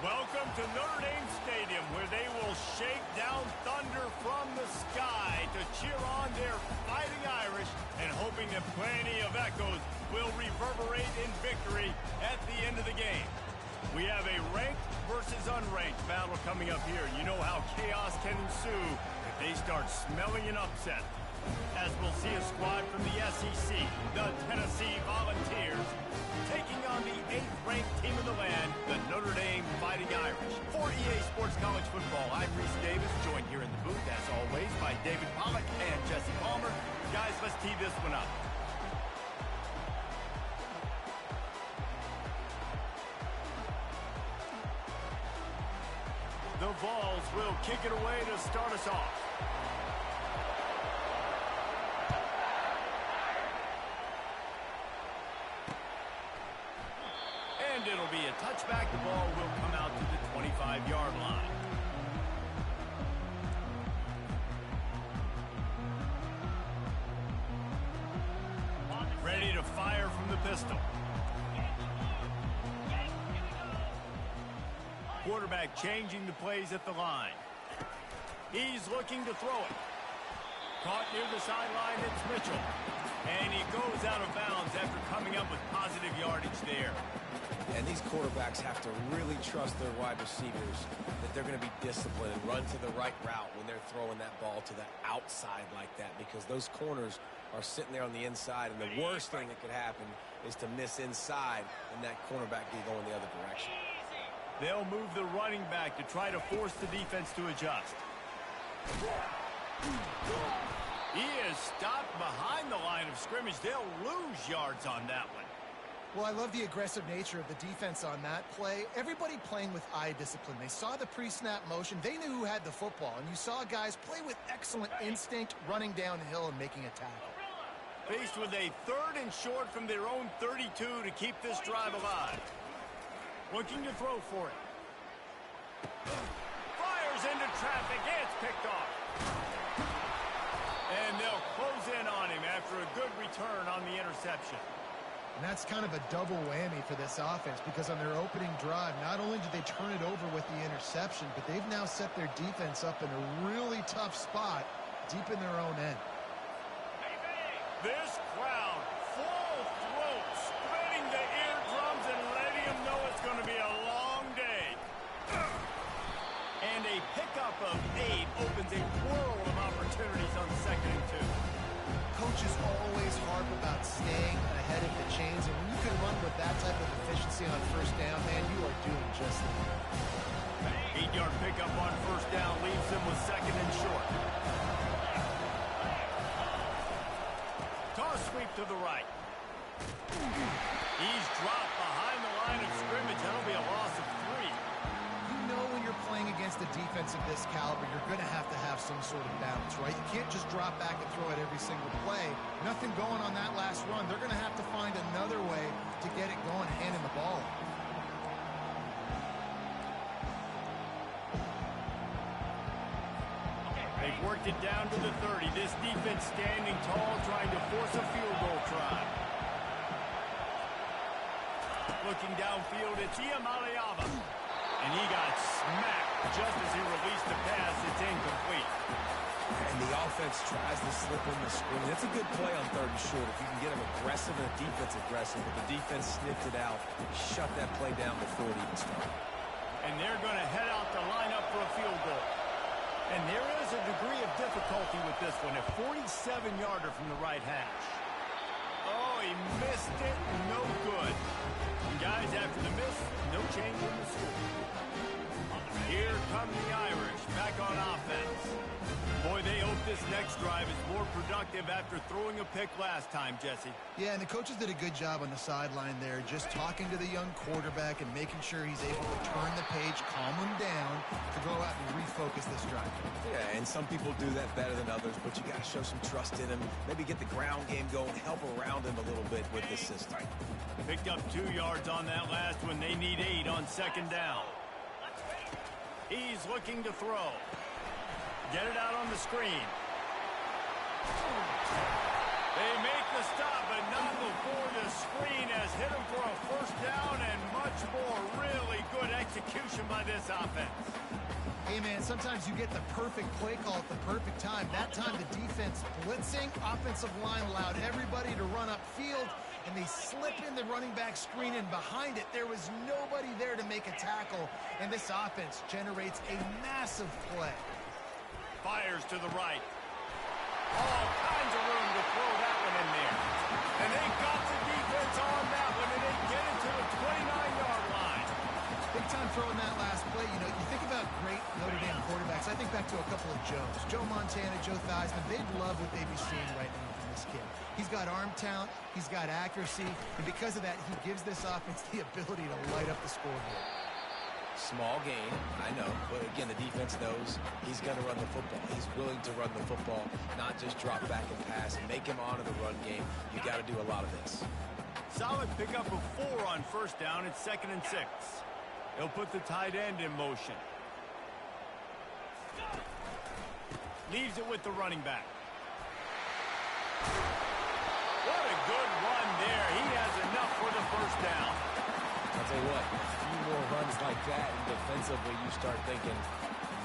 Welcome to Notre Dame Stadium, where they will shake down thunder from the sky to cheer on their Fighting Irish, and hoping that plenty of echoes will reverberate in victory at the end of the game. We have a ranked versus unranked battle coming up here. You know how chaos can ensue if they start smelling an upset. As we'll see a squad from the SEC, the Tennessee Volunteers, taking on the 8th-ranked team of the land, the Notre Dame Fighting Irish. For EA Sports College Football, I'm Reese Davis, joined here in the booth, as always, by David Pollack and Jesse Palmer. Guys, let's tee this one up. The Vols will kick it away to start us off. And it'll be a touchback. The ball will come out to the 25-yard line. Ready to fire from the pistol. Quarterback changing the plays at the line. He's looking to throw it. Caught near the sideline, it's Mitchell. And he goes out of bounds after coming up with positive yardage there. And these quarterbacks have to really trust their wide receivers that they're going to be disciplined and run to the right route when they're throwing that ball to the outside like that, because those corners are sitting there on the inside, and the worst thing that could happen is to miss inside and that cornerback be going the other direction. They'll move the running back to try to force the defense to adjust. He is stopped behind the line of scrimmage. They'll lose yards on that one. Well, I love the aggressive nature of the defense on that play. Everybody playing with eye discipline. They saw the pre-snap motion. They knew who had the football. And you saw guys play with excellent instinct, running downhill and making a tackle. Faced with a 3rd and short from their own 32 to keep this drive alive. Looking to throw for it. Fires into traffic. It's picked off. And they'll close in on him after a good return on the interception. And that's kind of a double whammy for this offense, because on their opening drive, not only did they turn it over with the interception, but they've now set their defense up in a really tough spot deep in their own end. This crowd, full throat, spreading the eardrums and letting them know it's going to be a long day. And a pickup of 8 opens a world of opportunities on 2nd and 2. Coaches always harp about staying ahead of the chains, and when you can run with that type of efficiency on 1st down, man, you are doing just that. 8-yard pickup on 1st down leaves them with 2nd and short. Toss sweep to the right. He's dropped behind the line of scrimmage. That'll be a loss of 3. You know when you're playing against a defense of this caliber, you're going to have some sort of balance, right? You can't just drop back and throw it every single play. Nothing going on that last run. They're going to have to find another way to get it going, handing the ball. They've worked it down to the 30. This defense standing tall, trying to force a field goal try. Looking downfield, it's Iamaleava. And he got smacked just as he released the pass. It's incomplete. And the offense tries to slip in the screen. That's a good play on 3rd and short. If you can get them aggressive and the defense aggressive, but the defense sniffed it out, shut that play down before it even started. And they're going to head out to line up for a field goal. And there is a degree of difficulty with this one. A 47-yarder from the right hash. Oh, he missed it. No good. And guys, after the miss, no change in the score. Here come the Irish back on offense. Boy, they hope this next drive is more productive after throwing a pick last time, Jesse. Yeah, and the coaches did a good job on the sideline there, just talking to the young quarterback and making sure he's able to turn the page, calm him down, to go out and refocus this drive. Yeah, and some people do that better than others, but you got to show some trust in him, maybe get the ground game going, help around him a little bit with this system. Picked up 2 yards on that last one. They need 8 on 2nd down. He's looking to throw. Get it out on the screen. They make the stop, but not before the screen has hit him for a 1st down, and much more. Really good execution by this offense. Hey, man, sometimes you get the perfect play call at the perfect time. That time the defense blitzing, offensive line allowed everybody to run upfield, and they slip in the running back screen, and behind it there was nobody there to make a tackle, and this offense generates a massive play. Fires to the right. All kinds of room to throw that one in there. And they got the defense on that one, and they get it to the 29-yard line. Big time throwing that last play. You know, you think about great Notre Dame quarterbacks. I think back to a couple of Joes. Joe Montana, Joe Theismann. They'd love what they'd be seeing right now from this kid. He's got arm talent. He's got accuracy. And because of that, he gives this offense the ability to light up the scoreboard. Small gain, I know, but again, the defense knows he's going to run the football. He's willing to run the football, not just drop back and pass and make him honor the run game. You got to do a lot of this. Solid pickup of 4 on first down. It's 2nd and 6. They'll put the tight end in motion. Leaves it with the running back. What a good run there. He has enough for the first down. I'll tell you what, a few more runs like that, and defensively you start thinking,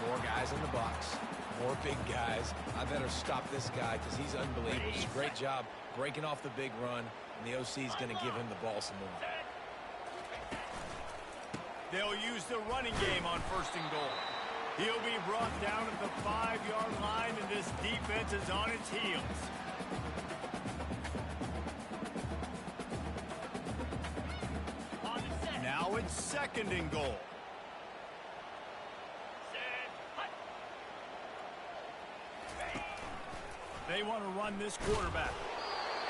more guys in the box, more big guys. I better stop this guy because he's unbelievable. It's a great job breaking off the big run, and the OC is going to give him the ball some more. They'll use the running game on 1st and goal. He'll be brought down at the 5-yard line, and this defense is on its heels. Now it's 2nd and goal. They want to run this quarterback.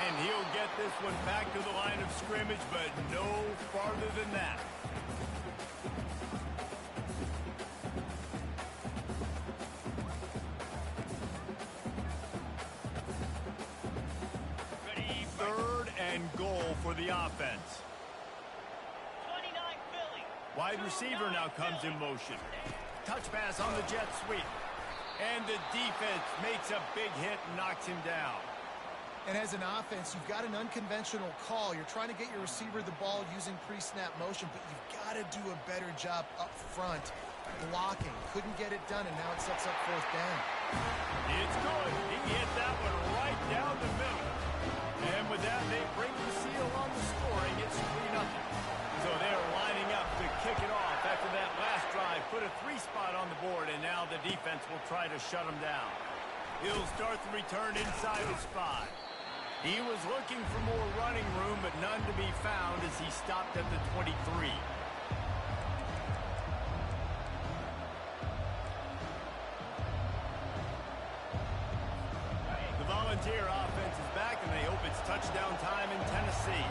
And he'll get this one back to the line of scrimmage, but no farther than that. Third and goal for the offense. Wide receiver now comes in motion. Touch pass on the jet sweep. And the defense makes a big hit and knocks him down. And as an offense, you've got an unconventional call. You're trying to get your receiver the ball using pre-snap motion, but you've got to do a better job up front blocking. Couldn't get it done, and now it sets up 4th down. It's good. He hit that one right down the middle. And with that, they bring the seal on the scoring. It's 3-0. So they're lining up to kick it off after that last drive. Put a 3-spot on the board, and now the defense will try to shut them down. He'll start the return inside his 5. He was looking for more running room, but none to be found as he stopped at the 23. The Volunteer offense is back, and they hope it's touchdown time in Tennessee.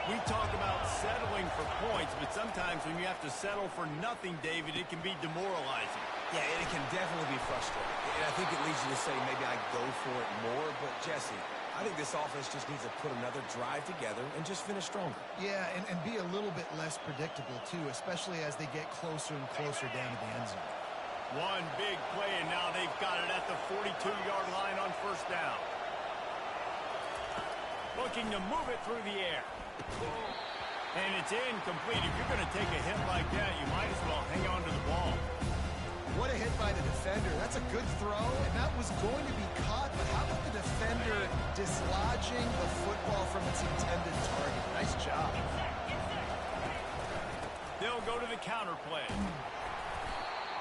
We talk about settling for points, but sometimes when you have to settle for nothing, David, it can be demoralizing. Yeah, and it can definitely be frustrating. And I think it leads you to say maybe I go for it more. But, Jesse, I think this offense just needs to put another drive together and just finish stronger. Yeah, and be a little bit less predictable, too, especially as they get closer and closer down to the end zone. One big play, and now they've got it at the 42-yard line on 1st down. Looking to move it through the air. And it's incomplete. If you're going to take a hit like that, you might as well hang on to the ball. What a hit by the defender. That's a good throw, and that was going to be caught, but how about the defender dislodging the football from its intended target? Nice job. They'll go to the counter play.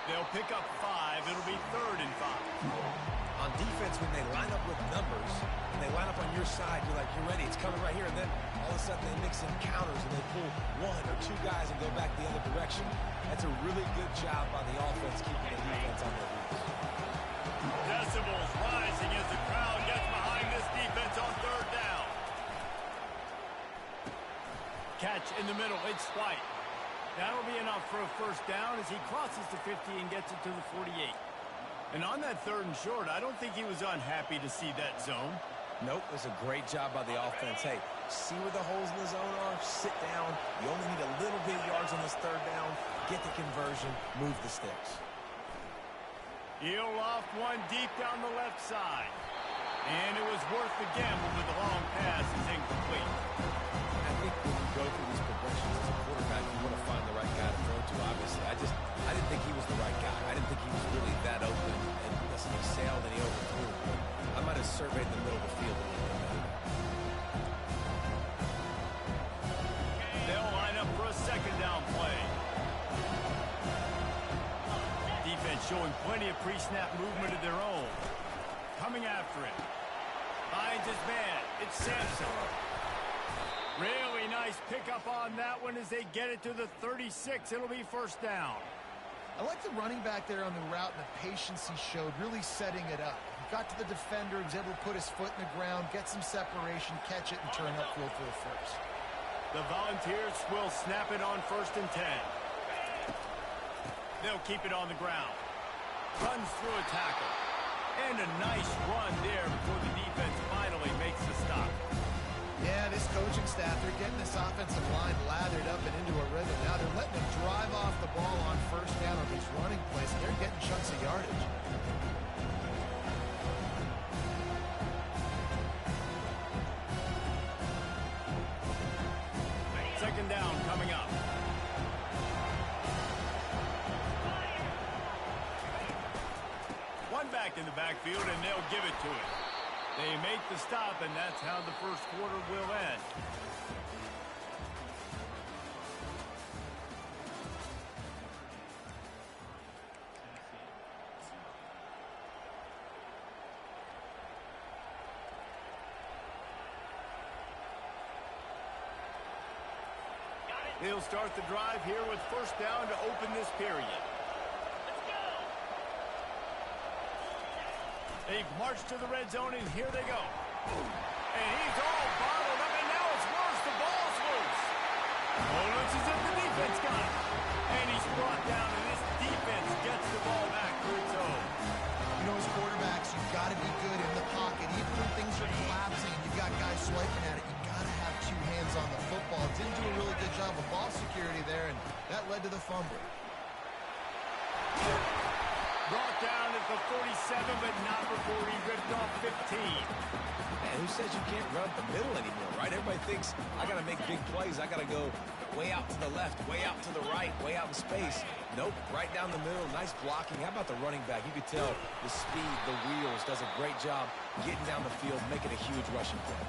They'll pick up 5. It'll be 3rd and 5. On defense, when they line up with numbers, and they line up on your side, you're like, you're ready, it's coming right here, and then all of a sudden they mix in counters and they pull 1 or 2 guys and go back the other direction. That's a really good job by the offense keeping the defense on their heels. Decibels rising as the crowd gets behind this defense on 3rd down. Catch in the middle, it's White. That'll be enough for a 1st down as he crosses the 50 and gets it to the 48. And on that 3rd and short, I don't think he was unhappy to see that zone. Nope, it was a great job by the offense. Hey, see where the holes in the zone are? Sit down. You only need a little bit of yards on this 3rd down. Get the conversion. Move the sticks. He'll loft one deep down the left side. And it was worth the gamble, but the long pass is incomplete. I think when you go through these progressions as a quarterback, you want to find the right guy to throw to, obviously. I showing plenty of pre-snap movement of their own. Coming after it. Finds his man. It's Sampson. Really nice pickup on that one as they get it to the 36. It'll be first down. I like the running back there on the route and the patience he showed, really setting it up. He got to the defender, was able to put his foot in the ground, get some separation, catch it, and turn upfield for a first. The Volunteers will snap it on 1st and 10. They'll keep it on the ground. Runs through a tackle. And a nice run there before the defense finally makes the stop. Yeah, this coaching staff, they're getting this offensive line lathered up and into a rhythm. Now they're letting them drive off the ball on 1st down on these running plays, and they're getting chunks of yardage. Second down coming up. One back in the backfield, and they'll give it to it. They make the stop, and that's how the first quarter will end. They'll start the drive here with first down to open this period. They've marched to the red zone, and here they go. And he's all bottled up, and now it's worse. The ball's loose. Oh, looks as if the defense got it. And he's brought down, and this defense gets the ball back to its own. You know, as quarterbacks, you've got to be good in the pocket. Even when things are collapsing and you've got guys swiping at it, you've got to have 2 hands on the football. Didn't do a really good job of ball security there, and that led to the fumble. Brought down at the 47, but not before he ripped off 15. Man, who says you can't run the middle anymore, right? Everybody thinks I got to make big plays. I got to go way out to the left, way out to the right, way out in space. Nope, right down the middle. Nice blocking. How about the running back? You could tell the speed, the wheels, does a great job getting down the field, making a huge rushing play.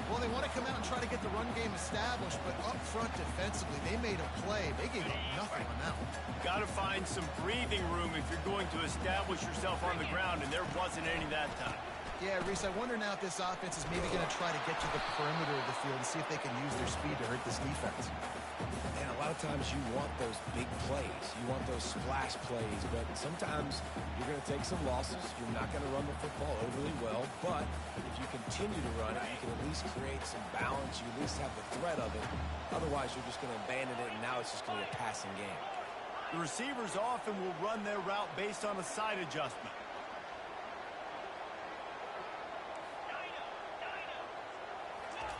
Well, they want to come out and try to get the run game established, but up front defensively, they made a play. They gave up nothing on that one. Got to find some breathing room if you're going to establish yourself on the ground, and there wasn't any that time. Yeah, Reese, I wonder now if this offense is maybe going to try to get to the perimeter of the field and see if they can use their speed to hurt this defense. And a lot of times you want those big plays. You want those splash plays, but sometimes you're going to take some losses. You're not going to run the football overly well, but if you continue to run it, you can at least create some balance. You at least have the threat of it. Otherwise, you're just going to abandon it, and now it's just going to be a passing game. The receivers often will run their route based on a side adjustment.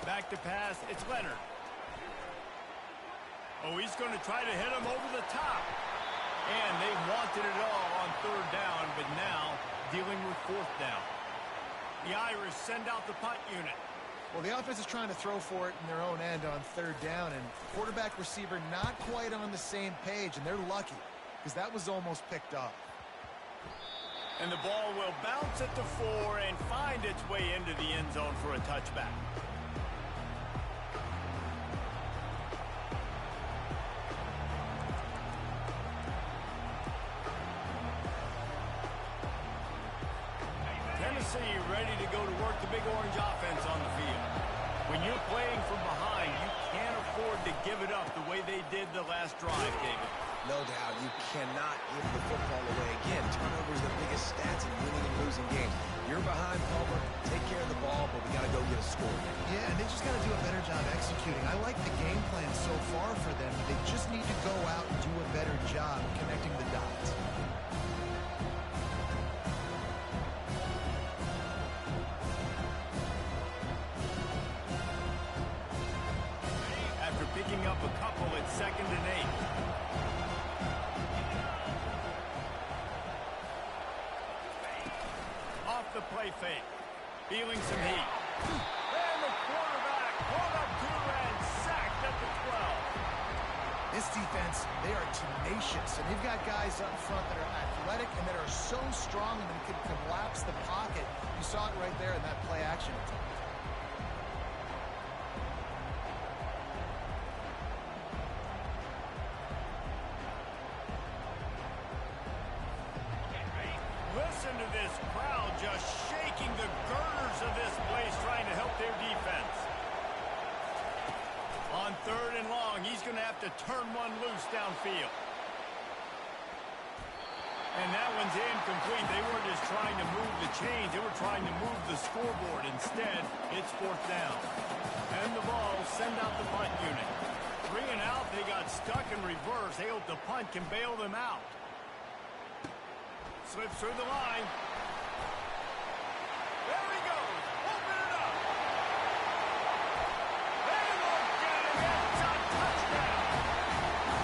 Back to pass, it's Leonard. Oh, he's going to try to hit him over the top. And they wanted it all on 3rd down, but now dealing with 4th down. The Irish send out the punt unit. Well, the offense is trying to throw for it in their own end on 3rd down, and quarterback receiver not quite on the same page, and they're lucky because that was almost picked up. And the ball will bounce at the 4 and find its way into the end zone for a touchback. Tennessee ready to go to work the Big Orange offense on the field. When you're playing from behind, you can't afford to give it up the way they did the last drive, David. No doubt, you cannot give the football away. Again, turnovers are the biggest stats in winning and losing games. You're behind, Palmer, take care of the ball, but we got to go get a score. Yeah, and they just got to do a better job executing. I like the game plan so far for them. They just need to go out and do a better job connecting the dots. After picking up a couple at 2nd and 8. Off the play fake. Feeling some heat. And the quarterback pulled up 2 and sacked at the 12. This defense, they are tenacious, and they've got guys up front that are athletic and that are so strong and can collapse the pocket. You saw it right there in that play action attempt. this crowd just shaking the girders of this place, trying to help their defense. On 3rd and long, he's going to have to turn one loose downfield. And that one's incomplete. They weren't just trying to move the chains. They were trying to move the scoreboard. Instead, it's 4th down. And the ball send out the punt unit. 3 and out, they got stuck in reverse. They hope the punt can bail them out. Slips through the line. There he goes. Open it up. They won't get him. It's a touchdown.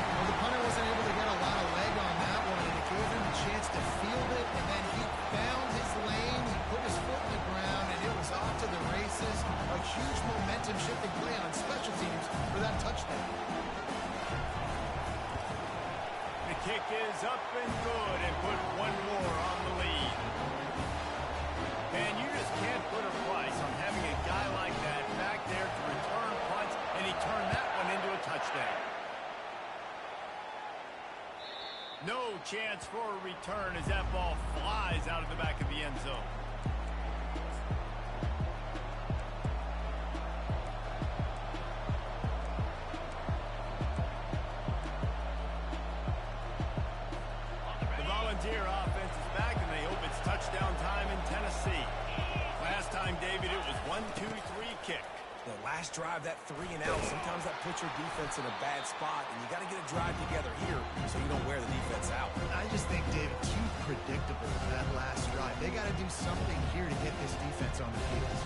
Well, the punter wasn't able to get a lot of leg on that one, and it gave him a chance to field it, and then he found his lane. He put his foot in the ground, and it was off to the races. A huge momentum-shifting play on special teams for that touchdown. The kick is up and good, and put one more on the lead. And you just can't put a price on having a guy like that back there to return punts, and he turned that one into a touchdown. No chance for a return as that ball flies out of the back of the end zone. The Volunteer offense is back, and they hope it's touchdown time in Tennessee. Last time, David, it was 1-2-3 kick. The last drive, that 3 and out, sometimes that puts your defense in a bad spot, and you got to get a drive together here so you don't wear the defense out. I just think, David, too predictable for that last drive. They got to do something here to get this defense on the field.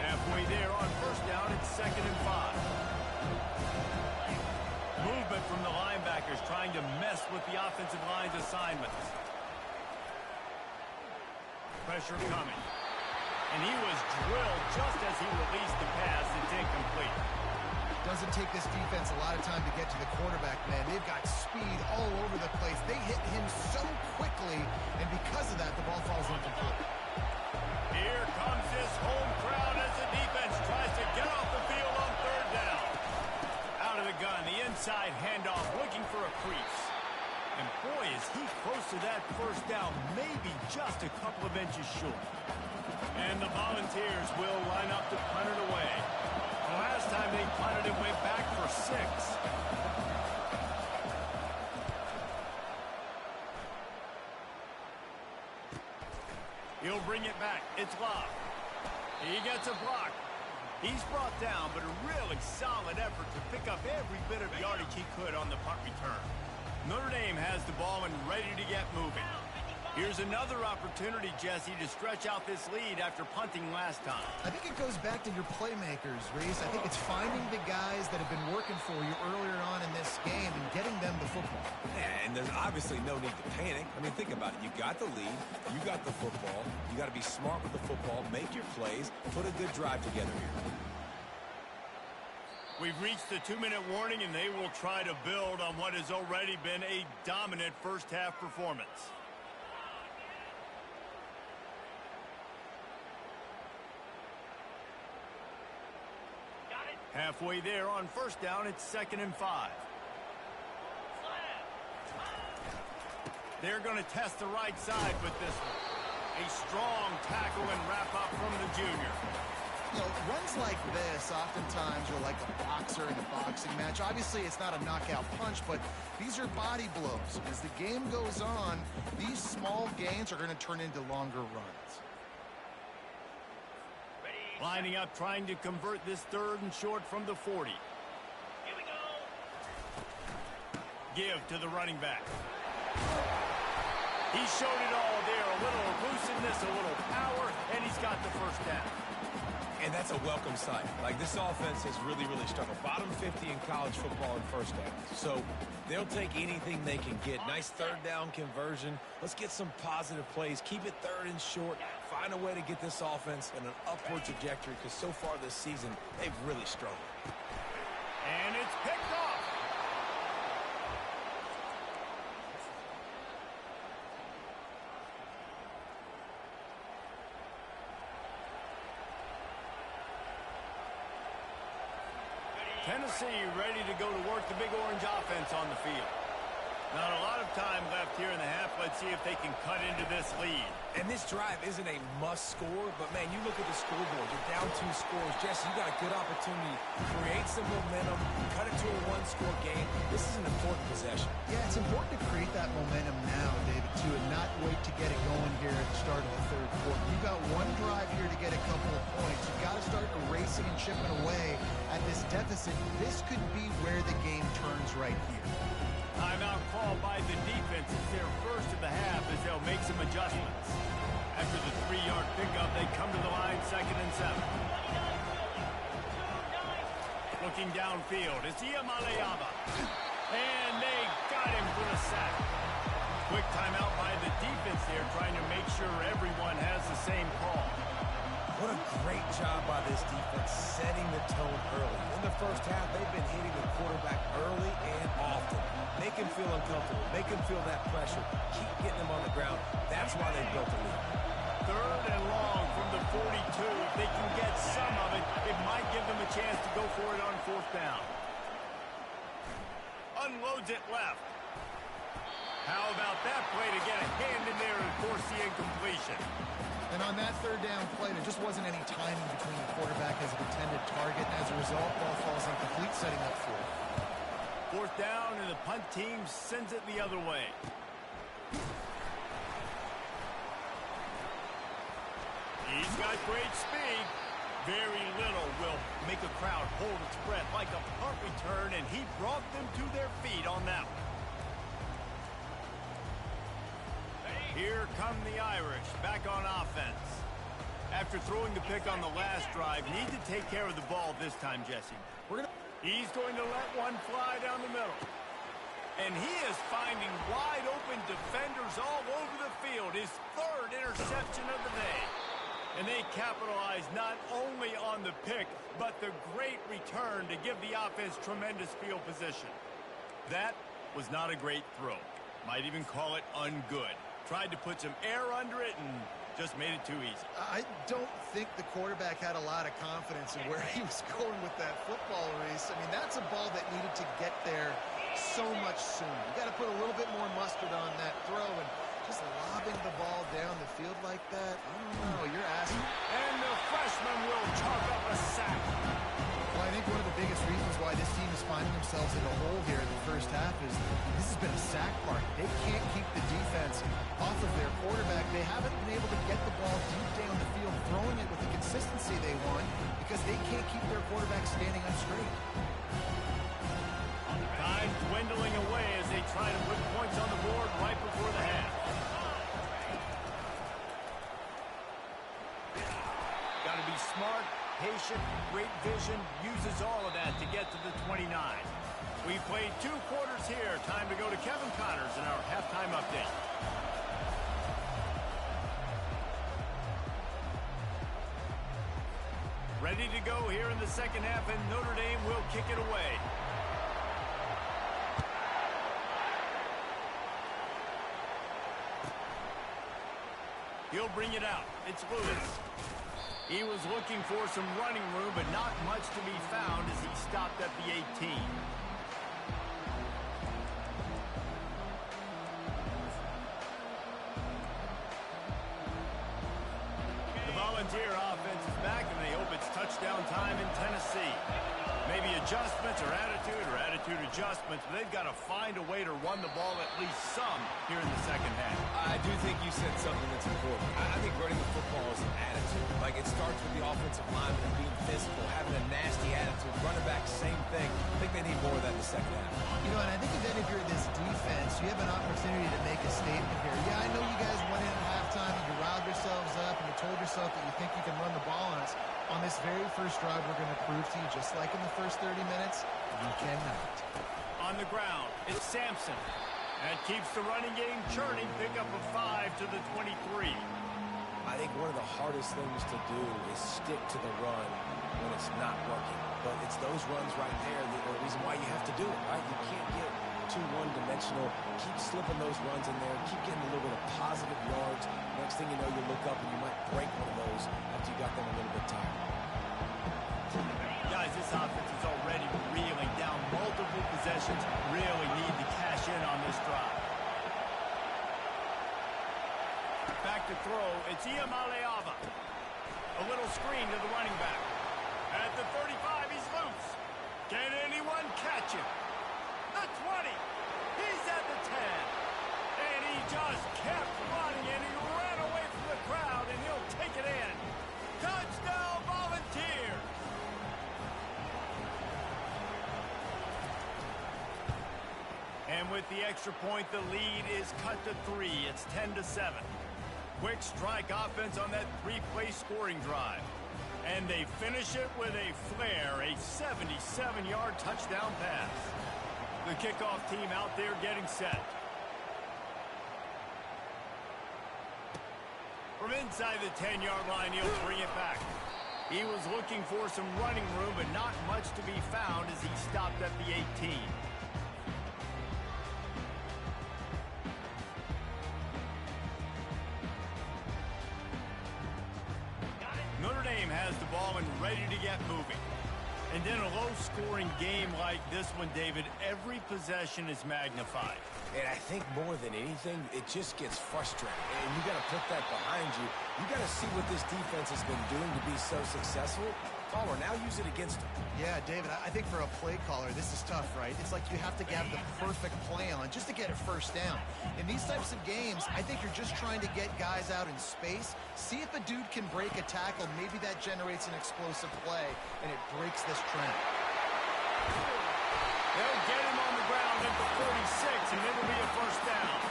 Halfway there on 1st down, it's 2nd and 5. Movement from the linebackers trying to mess with the offensive line's assignments. Pressure coming. And he was drilled just as he released the pass. It's incomplete. Doesn't take this defense a lot of time to get to the quarterback, man. They've got speed all over the place. They hit him so quickly, and because of that, the ball falls incomplete. Here comes this home crowd as the defense tries to get off the field on 3rd down. Out of the gun, the inside handoff, looking for a crease. And boy, is he close to that 1st down, maybe just a couple of inches short. And the Volunteers will line up to punt it away. The last time they punted it went back for 6. He'll bring it back. It's Love. He gets a block. He's brought down, but a really solid effort to pick up every bit of yardage he could on the punt return. Notre Dame has the ball and ready to get moving. Here's another opportunity, Jesse, to stretch out this lead after punting last time. I think it goes back to your playmakers, Reese. I think it's finding the guys that have been working for you earlier on in this game and getting them the football. Yeah, and there's obviously no need to panic. I mean, think about it. You got the lead. You got the football. You got to be smart with the football. Make your plays. Put a good drive together here. We've reached the 2-minute warning, and they will try to build on what has already been a dominant first-half performance. Halfway there on 1st down, it's 2nd and 5. They're going to test the right side with this one. A strong tackle and wrap up from the junior. You know, runs like this oftentimes are like a boxer in a boxing match. Obviously, it's not a knockout punch, but these are body blows. As the game goes on, these small gains are going to turn into longer runs. Lining up, trying to convert this 3rd and short from the 40. Here we go. Give to the running back. He showed it all there. A little elusiveness, a little power, and he's got the 1st down. And that's a welcome sight. Like, this offense has really, really struggled. Bottom 50 in college football in 1st downs. So they'll take anything they can get. Nice 3rd down conversion. Let's get some positive plays. Keep it 3rd and short. Find a way to get this offense in an upward trajectory, because so far this season, they've really struggled. And it's picked off. Tennessee ready to go to work the big orange offense on the field. Not a lot of time left here in the half. Let's see if they can cut into this lead. And this drive isn't a must score, but, man, you look at the scoreboard. You're down 2 scores. Jesse, you got a good opportunity to create some momentum, cut it to a 1-score game. This is an important possession. Yeah, it's important to create that momentum now, David, too, and not wait to get it going here at the start of the third quarter. You've got one drive here to get a couple of points. You've got to start erasing and chipping away at this deficit. This could be where the game turns right here. Timeout called by the defense. It's their first of the half as they'll make some adjustments. After the 3-yard pickup, they come to the line, 2nd and 7. Looking downfield, it's Iamaleava. And they got him for the sack. Quick timeout by the defense there, trying to make sure everyone has the same call. What a great job by this defense setting the tone early. In the first half, they've been hitting the quarterback early and often. Make him feel uncomfortable. Make him feel that pressure. Keep getting him on the ground. That's why they built the lead. 3rd and long from the 42. If they can get some of it, it might give them a chance to go for it on 4th down. Unloads it left. How about that play to get a hand in there and force the incompletion? And on that 3rd down play, there just wasn't any timing between the quarterback as an intended target. And as a result, ball falls incomplete, setting up 4th. 4th down, and the punt team sends it the other way. He's got great speed. Very little will make a crowd hold its breath like a punt return, and he brought them to their feet on that one. Here come the Irish, back on offense. After throwing the pick on the last drive, need to take care of the ball this time, Jesse. He's going to let one fly down the middle. And he is finding wide open defenders all over the field. His 3rd interception of the day. And they capitalize not only on the pick, but the great return to give the offense tremendous field position. That was not a great throw. Might even call it ungood. Tried to put some air under it and just made it too easy. I don't think the quarterback had a lot of confidence in where he was going with that football race. I mean, that's a ball that needed to get there so much sooner. You got to put a little bit more mustard on that throw, and just lobbing the ball down the field like that, I don't know, you're asking. And the freshman will chalk up a sack. Well, I think one of the biggest reasons why this team is finding themselves in a hole here in the first half is this has been a sack party. They can't keep the defense off of their quarterback. They haven't been able to get the ball deep down the field, throwing it with the consistency they want because they can't keep their quarterback standing up straight. Time dwindling away as they try to put points on the board right before the half. Got to be smart, patient, great vision, uses all of that to get to the 29. We played 2 quarters here. Time to go to Kevin Connors in our halftime update. Ready to go here in the second half, and Notre Dame will kick it away. He'll bring it out. It's Lewis. He was looking for some running room, but not much to be found as he stopped at the 18. The Volunteer offense is back, and they hope it's touchdown time in Tennessee. Maybe adjustments or attitude adjustments, but they've got to find a way to run the ball at least some here in the second half. I do think you said something that's important. I think running the football is an attitude. Like, it starts with the offensive lineman and being physical, having a nasty attitude. Running back, same thing. I think they need more of that in the second half. You know, and I think then if you're this defense, you have an opportunity to make a statement here. Yeah, I know you guys went in at halftime and you riled yourselves up and you told yourself that you think you can run the ball on us. On this very first drive, we're going to prove to you, just like in the first 30 minutes, you cannot. On the ground, it's Sampson. That keeps the running game churning. Pick up a 5 to the 23. I think one of the hardest things to do is stick to the run when it's not working. But it's those runs right there that are the reason why you have to do it, right? You can't get too one-dimensional. Keep slipping those runs in there. Keep getting a little bit of positive yards. Next thing you know, you look up and you might break one of those after you got them a little bit tired. Guys, this offense is already real multiple possessions, really need to cash in on this drive. Back to throw, it's Iamaleava. A little screen to the running back. At the 35, he's loose. Can anyone catch him? The 20. He's at the 10. And he just kept running, and he ran away from the crowd, and he'll take it in. Touchdown, Volunteers! And with the extra point, the lead is cut to 3. It's 10-7. Quick strike offense on that 3-play scoring drive. And they finish it with a flair, a 77-yard touchdown pass. The kickoff team out there getting set. From inside the 10-yard line, he'll bring it back. He was looking for some running room, but not much to be found as he stopped at the 18. Notre Dame has the ball and ready to get moving. And in a low-scoring game like this one, David, every possession is magnified. And I think more than anything, it just gets frustrating. And you got to put that behind you. You got to see what this defense has been doing to be so successful. Caller, now use it against them. Yeah, David, I think for a play caller, this is tough, right? It's like you have to have the perfect play on just to get a first down. In these types of games, I think you're just trying to get guys out in space, see if a dude can break a tackle. Maybe that generates an explosive play, and it breaks this trend. They'll get him on the ground at the 46, and it'll be a first down.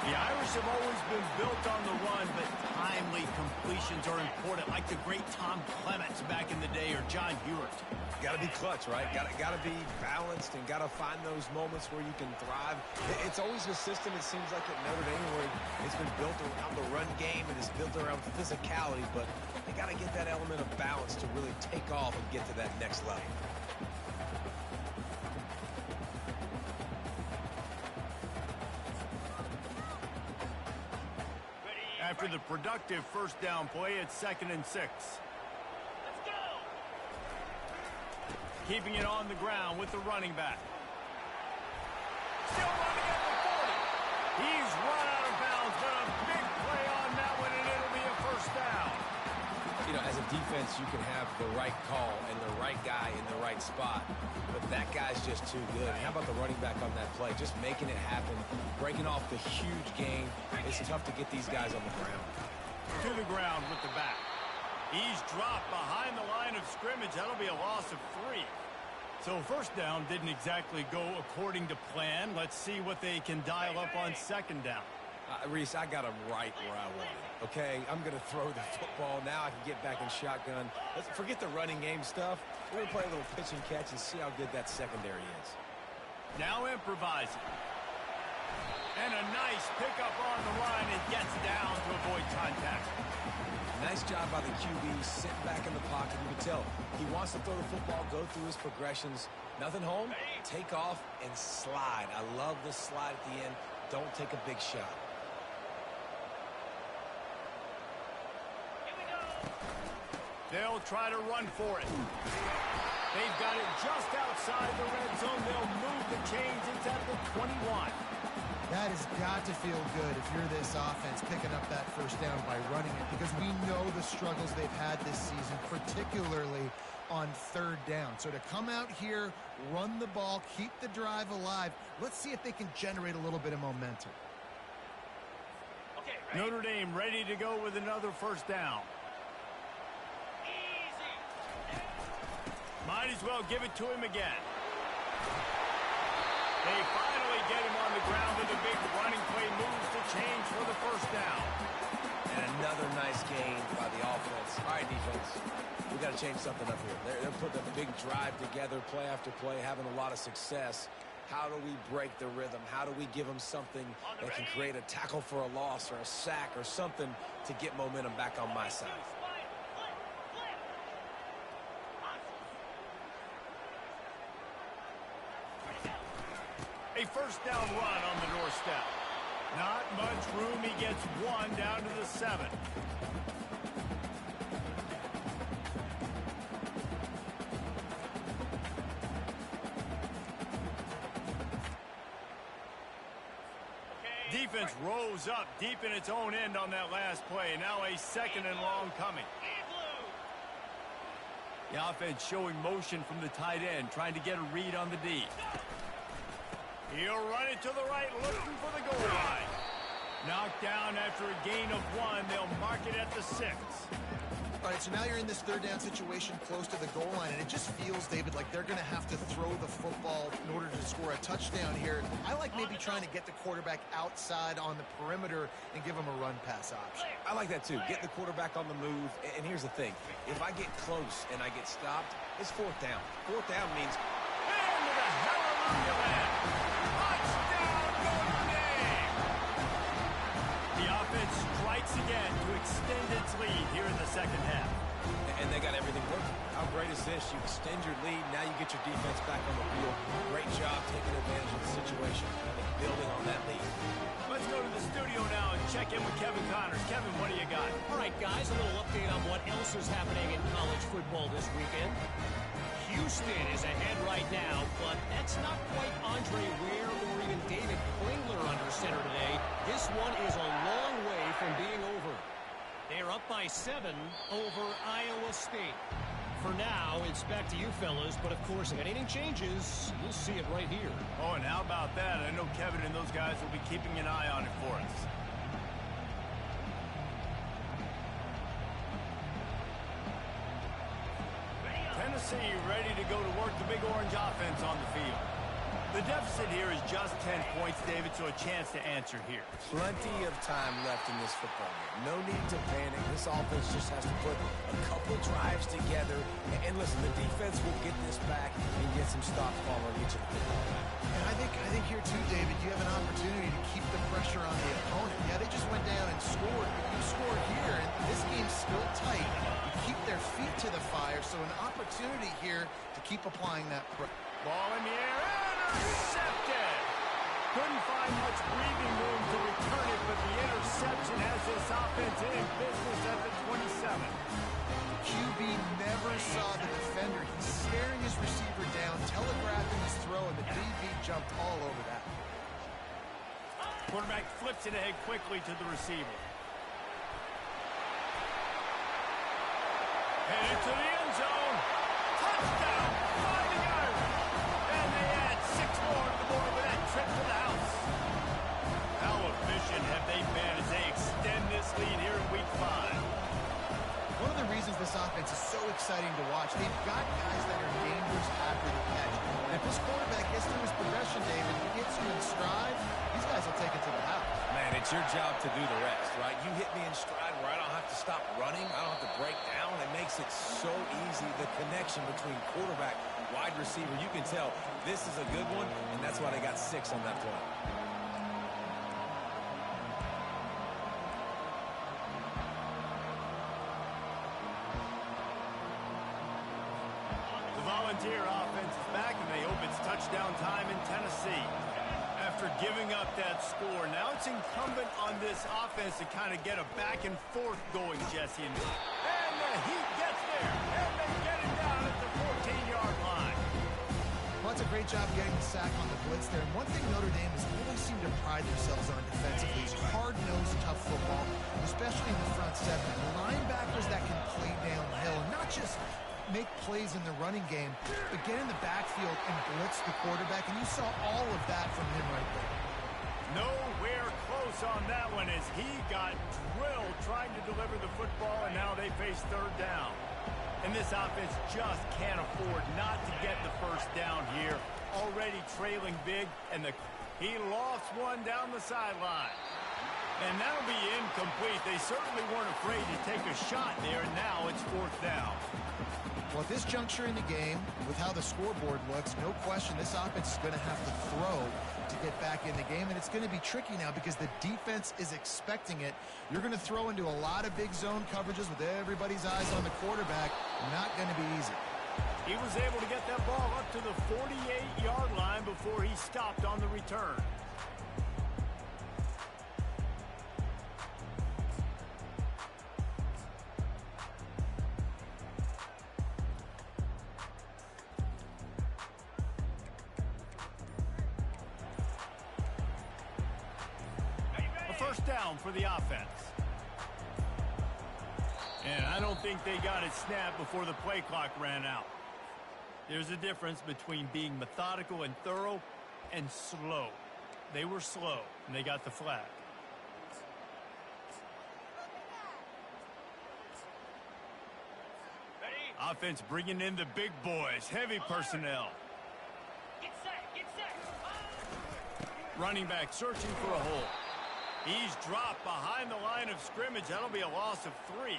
The Irish have always been built on the run, but timely completions are important, like the great Tom Clements back in the day or John Hewart. Got to be clutch, right? Got to be balanced and got to find those moments where you can thrive. It's always a system, it seems like, at Notre Dame where it's been built around the run game and it's built around physicality, but they got to get that element of balance to really take off and get to that next level. After the productive first down play, it's 2nd and 6. Let's go! Keeping it on the ground with the running back. Still running at the 40. He's run out of bounds, but a big play on that one, and it'll be a first down. You know, as a defense, you can have the right call and the right guy in the right spot, but that guy's just too good. How about the running back on that play? Just making it happen, breaking off the huge gain. It's tough to get these guys on the ground. To the ground with the back. He's dropped behind the line of scrimmage. That'll be a loss of 3. So first down didn't exactly go according to plan. Let's see what they can dial up on second down. Reese, I got him right where I want him. Okay, I'm going to throw the football. Now I can get back in shotgun. Let's forget the running game stuff. We're going to play a little pitch and catch and see how good that secondary is. Now improvising. And a nice pickup on the line and gets down to avoid contact. Nice job by the QB, sitting back in the pocket. You can tell he wants to throw the football, go through his progressions. Nothing home, take off and slide. I love the slide at the end. Don't take a big shot. They'll try to run for it. They've got it just outside the red zone. They'll move the chains. It's at the 21. That has got to feel good if you're this offense picking up that first down by running it, because we know the struggles they've had this season, particularly on third down. So to come out here, run the ball, keep the drive alive, let's see if they can generate a little bit of momentum. Okay, Notre Dame ready to go with another first down. Might as well give it to him again. They finally get him on the ground with a big running play, moves the chains for the first down. And another nice gain by the offense. All right, defense, we got to change something up here. They're putting a big drive together, play after play, having a lot of success. How do we break the rhythm? How do we give them something that can create a tackle for a loss or a sack or something to get momentum back on my side? A first down run on the doorstep. Not much room. He gets one down to the 7. defense rose up deep in its own end on that last play. Now a second and long coming. The offense showing motion from the tight end, trying to get a read on the D. He'll run it to the right, looking for the goal line. Knocked down after a gain of 1. They'll mark it at the 6. All right, so now you're in this third down situation close to the goal line, and it just feels, David, like they're going to have to throw the football in order to score a touchdown here. I like maybe trying to get the quarterback outside on the perimeter and give him a run-pass option. I like that, too. Get the quarterback on the move. And here's the thing. If I get close and I get stopped, it's fourth down. Fourth down means... Into the hallelujah land. Touchdown, Notre Dame! The offense strikes again to extend its lead here in the second half. And they got everything working. How great is this? You extend your lead. Now you get your defense back on the field. Great job taking advantage of the situation and building on that lead. Let's go to the studio now and check in with Kevin Connors. Kevin, what do you got? All right, guys, a little update on what else is happening in college football this weekend. Houston is ahead right now, but that's not quite Andre Ware or even David Klingler under center today. This one is a long way from being over. They're up by 7 over Iowa State. For now, it's back to you fellas, but of course, if anything changes, you'll see it right here. Oh, and how about that? I know Kevin and those guys will be keeping an eye on it for us. Tennessee ready to go to work the Big Orange offense on the field. The deficit here is just 10 points, David, so a chance to answer here. Plenty of time left in this football game. No need to panic. This offense just has to put a couple drives together. And listen, the defense will get this back and get some stops following each of the football back. And I think here too, David, you have an opportunity to keep the pressure on the opponent. Yeah, they just went down and scored, but you scored here, and this game's still tight. You keep their feet to the fire, so an opportunity here to keep applying that pressure. Ball in the air, intercepted! Couldn't find much breathing room to return it, but the interception has this offense in business at the 27. QB never saw the defender. He's staring his receiver down, telegraphing his throw, and the DB jumped all over that. Quarterback flips it ahead quickly to the receiver. And into the end zone. Touchdown, Fighting Irish. And they add 6 more to the board with that trip to the house. How efficient have they been as they extend this lead here in Week 5? One of the reasons this offense is so exciting to watch, they've got guys that are dangerous after the catch. And if this quarterback gets through his progression, David, he gets you in stride, these guys will take it to the house. Man, it's your job to do the rest, right? You hit me in stride where I don't have to stop running. I don't have to break down. It makes it so easy. The connection between quarterback, wide receiver, you can tell this is a good one, and that's why they got 6 on that play. The Volunteer offense is back, and they hope it's touchdown time in Tennessee. After giving up that score, now it's incumbent on this offense to kind of get a back and forth going, Jesse. And the Heat gets there, and they get it down at the 14-yard line. Well, that's a great job getting the sack on the blitz there. And one thing Notre Dame has always seemed to pride themselves on defensively is hard-nosed, tough football, especially in the front seven. Linebackers that can play downhill and not just make plays in the running game, but get in the backfield and blitz the quarterback, and you saw all of that from him right there. Nowhere close on that one as he got drilled trying to deliver the football, and now they face third down. And this offense just can't afford not to get the first down here. Already trailing big, and he lost one down the sideline. And that'll be incomplete. They certainly weren't afraid to take a shot there, and now it's fourth down. Well, at this juncture in the game, with how the scoreboard looks, no question this offense is going to have to throw to get back in the game, and it's going to be tricky now because the defense is expecting it. You're going to throw into a lot of big zone coverages with everybody's eyes on the quarterback. Not going to be easy. He was able to get that ball up to the 48-yard line before he stopped on the return. First down for the offense. And I don't think they got it snapped before the play clock ran out. There's a difference between being methodical and thorough and slow. They were slow, and they got the flag. Ready? Offense bringing in the big boys, heavy personnel. Get set. Running back searching for a hole. He's dropped behind the line of scrimmage. That'll be a loss of 3.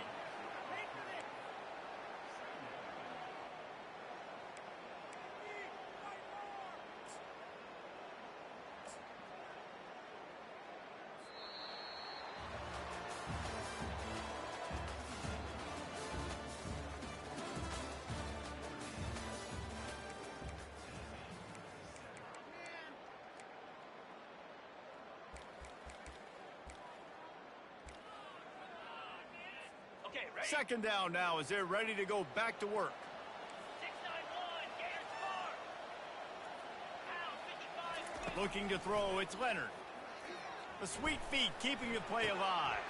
Okay, ready? Second down now as they're ready to go back to work. 691, Gators score. Pound 55. Looking to throw, it's Leonard. The sweet feet keeping the play alive.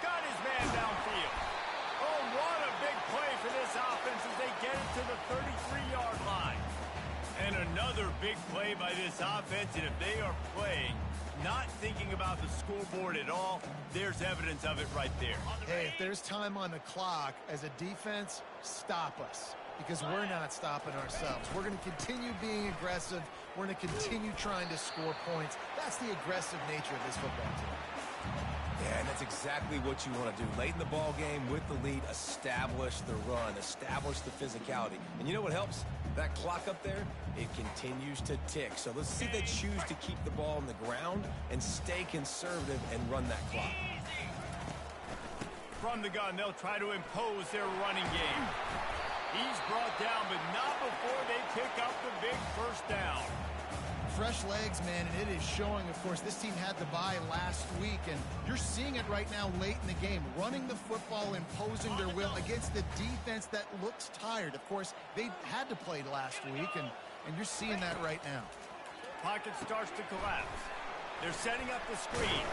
Got his man downfield. Oh, what a big play for this offense as they get it to the 33-yard line. And another big play by this offense, and if they are playing, not thinking about the scoreboard at all, there's evidence of it right there. Hey, if there's time on the clock, as a defense, stop us. Because we're not stopping ourselves. We're going to continue being aggressive. We're going to continue trying to score points. That's the aggressive nature of this football team. Yeah, and that's exactly what you want to do. Late in the ball game with the lead, establish the run, establish the physicality. And you know what helps? That clock up there, it continues to tick. So let's see if they choose to keep the ball on the ground and stay conservative and run that clock. From the gun, they'll try to impose their running game. He's brought down, but not before they pick up the big first down. Fresh legs, man, and it is showing. Of course, this team had the bye last week, and you're seeing it right now late in the game. Running the football, imposing their will against the defense that looks tired. Of course, they had to play last week, and you're seeing that right now. Pocket starts to collapse. They're setting up the screen.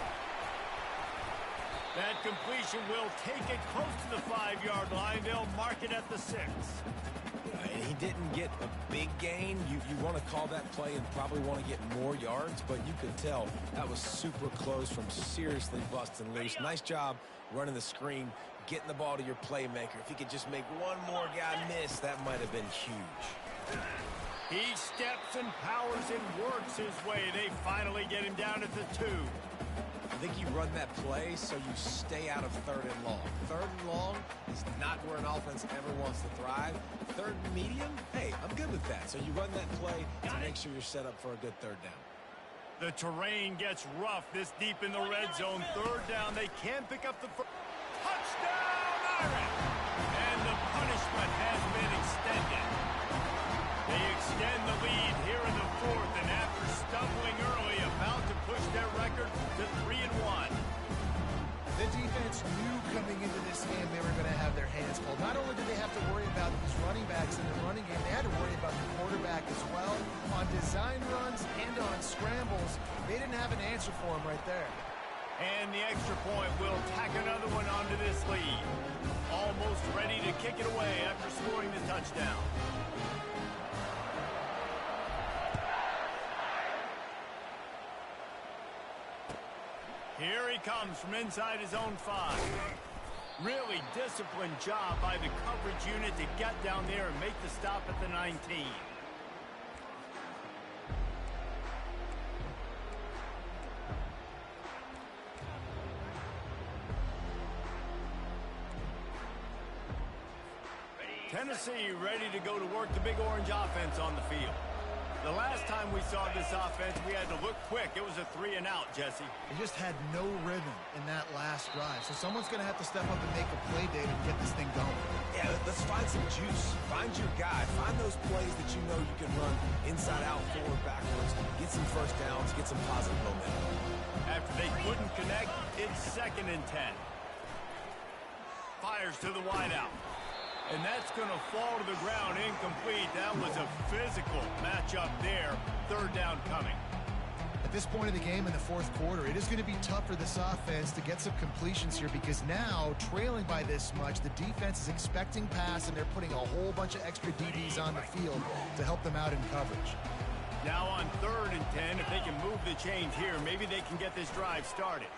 That completion will take it close to the 5-yard line. They'll mark it at the 6. And he didn't get a big gain. You want to call that play and probably want to get more yards, but you could tell that was super close from seriously busting loose. Nice job running the screen, getting the ball to your playmaker. If he could just make one more guy miss, that might have been huge. He steps and powers and works his way. They finally get him down at the 2. I think you run that play so you stay out of 3rd and long. 3rd and long is not where an offense ever wants to thrive. 3rd and medium, hey, I'm good with that. So you run that play to make sure you're set up for a good 3rd down. The terrain gets rough this deep in the red zone. 3rd down, they can pick up the first. Touchdown, Irish! And the punishment has been extended. They extend the lead here in the 4th, and after stumbling early, about to push their record to 3-1. The defense knew coming into this game they were going to have their hands full. Not only did they have to worry about these running backs in the running game, they had to worry about the quarterback as well. On design runs and on scrambles, they didn't have an answer for him right there. And the extra point will tack another one onto this lead. Almost ready to kick it away after scoring the touchdown. Here he comes from inside his own 5. Really disciplined job by the coverage unit to get down there and make the stop at the 19. Tennessee ready to go to work the big orange offense on the field. The last time we saw this offense, we had to look quick. It was a 3-and-out, Jesse. They just had no rhythm in that last drive. So someone's going to have to step up and make a play, David, and get this thing going. Yeah, let's find some juice. Find your guy. Find those plays that you know you can run inside out, forward, backwards. Get some first downs. Get some positive momentum. After they couldn't connect, it's 2nd and 10. Fires to the wideout. And that's going to fall to the ground incomplete. That was a physical matchup there. 3rd down coming. At this point of the game in the fourth quarter, it is going to be tough for this offense to get some completions here because now, trailing by this much, the defense is expecting pass, and they're putting a whole bunch of extra DBs on the field to help them out in coverage. Now on 3rd and 10, if they can move the chains here, maybe they can get this drive started.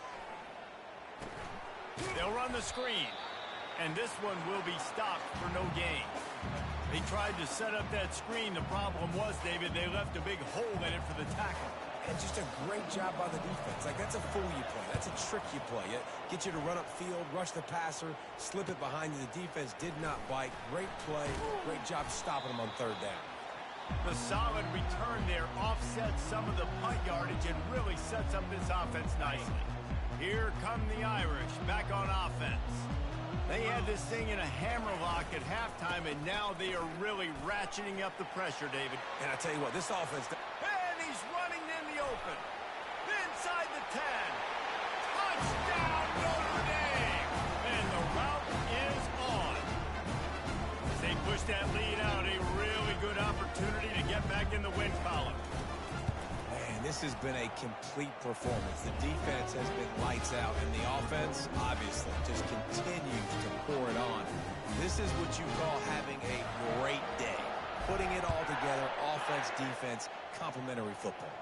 They'll run the screen, and this one will be stopped for no gain. They tried to set up that screen. The problem was, David, they left a big hole in it for the tackle. And just a great job by the defense. Like, that's a fool you play. That's a trick you play. It get you to run upfield, rush the passer, slip it behind you. The defense did not bite. Great play. Great job stopping them on 3rd down. The solid return there offsets some of the punt yardage and really sets up this offense nicely. Here come the Irish back on offense. They had this thing in a hammerlock at halftime, and now they are really ratcheting up the pressure, David. And I tell you what, this offense... And he's running in the open. Inside the 10. Touchdown, Notre Dame! And the route is on. As they push that lead out, a really good opportunity to get back in the win column. Man, this has been a complete performance. The defense has been lights out, and the offense, obviously, just continues to pour it on. This is what you call having a great day. Putting it all together, offense, defense, complementary football.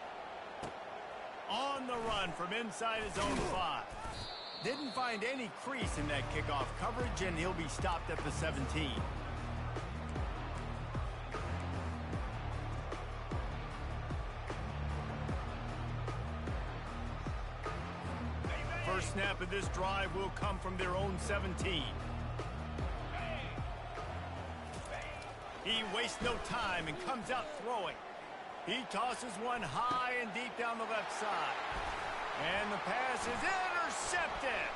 On the run from inside his own 5. Didn't find any crease in that kickoff coverage, and he'll be stopped at the 17. First snap of this drive will come from their own 17. He wastes no time and comes out throwing. He tosses one high and deep down the left side. And the pass is intercepted.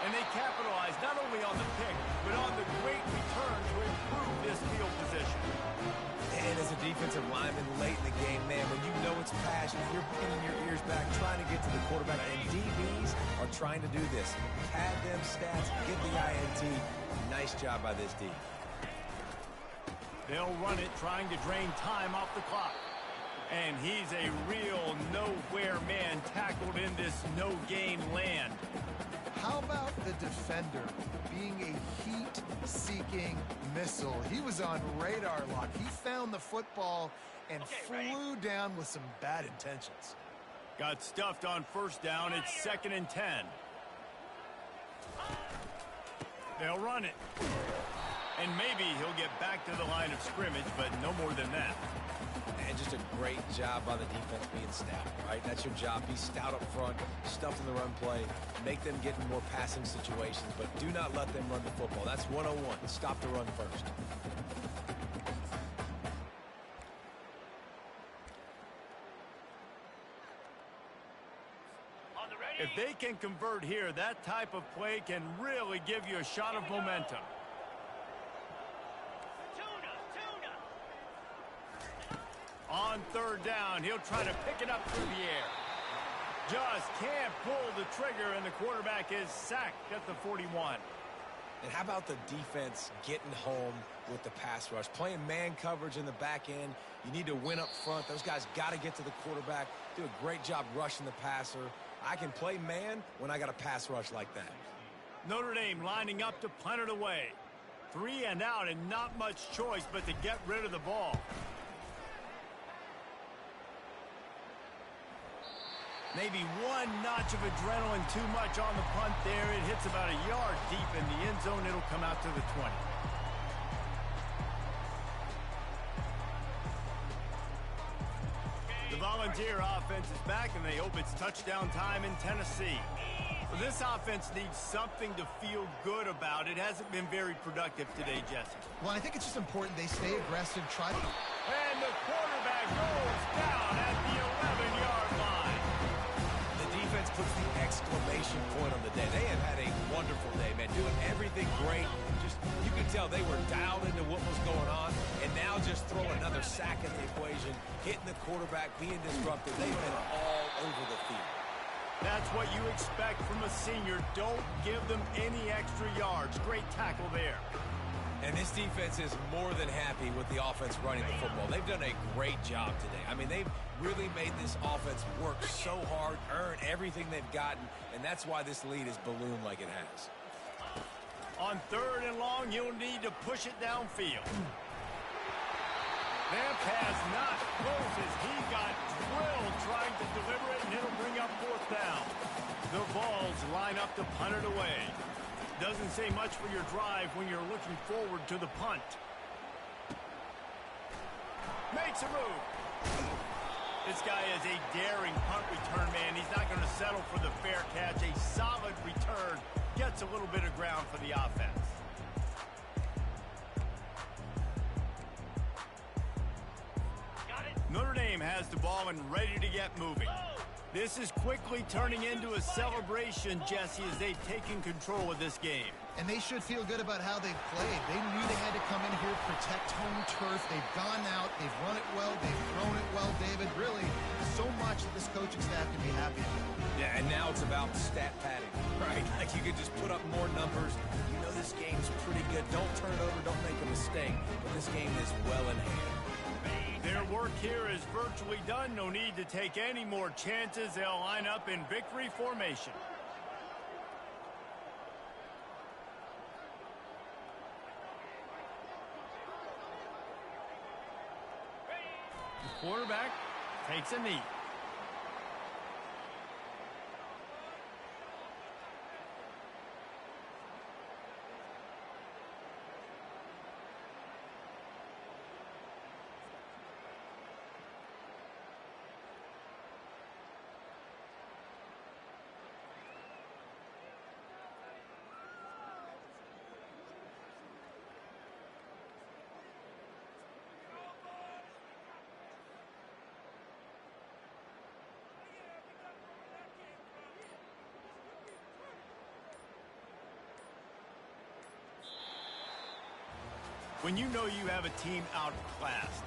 And they capitalize not only on the pick, but on the great return to improve this field position. And as a defensive lineman late in the game, man, when you know it's passion, you're pinning your ears back, trying to get to the quarterback, and DBs are trying to do this. Pad them stats, get the INT. Nice job by this D. They'll run it, trying to drain time off the clock. And he's a real nowhere man tackled in this no-gain land. How about the defender being a heat-seeking missile? He was on radar lock. He found the football and flew down with some bad intentions. Got stuffed on 1st down. It's 2nd and 10. They'll run it. And maybe he'll get back to the line of scrimmage, but no more than that. And just a great job by the defense being stout, right? That's your job. Be stout up front, stuff in the run play, make them get in more passing situations, but do not let them run the football. That's 101. Stop the run first. If they can convert here, that type of play can really give you a shot of momentum. On 3rd down, he'll try to pick it up through the air. Just can't pull the trigger, and the quarterback is sacked at the 41. And how about the defense getting home with the pass rush? Playing man coverage in the back end. You need to win up front. Those guys got to get to the quarterback. Do a great job rushing the passer. I can play man when I got a pass rush like that. Notre Dame lining up to punt it away. 3 and out, and not much choice but to get rid of the ball. Maybe one notch of adrenaline too much on the punt there. It hits about a yard deep in the end zone. It'll come out to the 20. The Volunteer offense is back, and they hope it's touchdown time in Tennessee. So this offense needs something to feel good about. It hasn't been very productive today, Jesse. Well, I think it's just important they stay aggressive, try to... And the quarterback rolls down at the 11-yard line. The defense puts the exclamation point on the day. They have had a wonderful day, man. Doing everything great. Just, you could tell they were dialed into what was going on. And now just throw another sack in the equation, hitting the quarterback, being disruptive. They've been all over the field. That's what you expect from a senior. Don't give them any extra yards. Great tackle there. And this defense is more than happy with the offense running the football. They've done a great job today. I mean, they've really made this offense work so hard, earn everything they've gotten, and that's why this lead is ballooned like it has. On 3rd and long, you'll need to push it downfield. That pass not close as he got drilled trying to deliver it, and it'll bring up 4th down. The Vols line up to punt it away. Doesn't say much for your drive when you're looking forward to the punt. Makes a move. This guy is a daring punt return man. He's not going to settle for the fair catch. A solid return gets a little bit of ground for the offense. Notre Dame has the ball and ready to get moving. This is quickly turning into a celebration, Jesse, as they've taken control of this game. And they should feel good about how they've played. They knew they had to come in here, protect home turf. They've gone out, they've run it well, they've thrown it well, David. Really, so much that this coaching staff can be happy about. Yeah, and now it's about stat padding, right? Like you could just put up more numbers. You know this game's pretty good. Don't turn it over, don't make a mistake. But this game is well in hand. Their work here is virtually done. No need to take any more chances. They'll line up in victory formation. The quarterback takes a knee. When you know you have a team outclassed,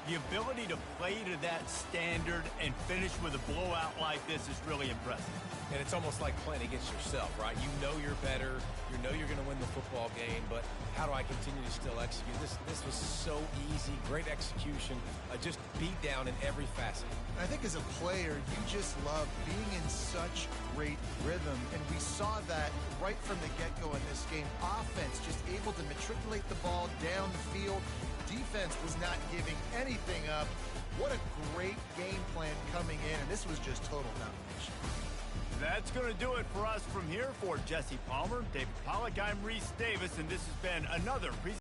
the ability to play to that standard and finish with a blowout like this is really impressive. And it's almost like playing against yourself, right? You know you're better. You know you're going to win the football game, but how do I continue to still execute? This was so easy. Great execution. Just beat down in every facet. I think as a player, you just love being in such great rhythm, and we saw that right from the get-go in this game. Offense just able to matriculate the ball down the field. Defense was not giving anything up. What a great game plan coming in, and this was just total domination. That's going to do it for us from here. For Jesse Palmer, David Pollack, I'm Reese Davis, and this has been another presentation.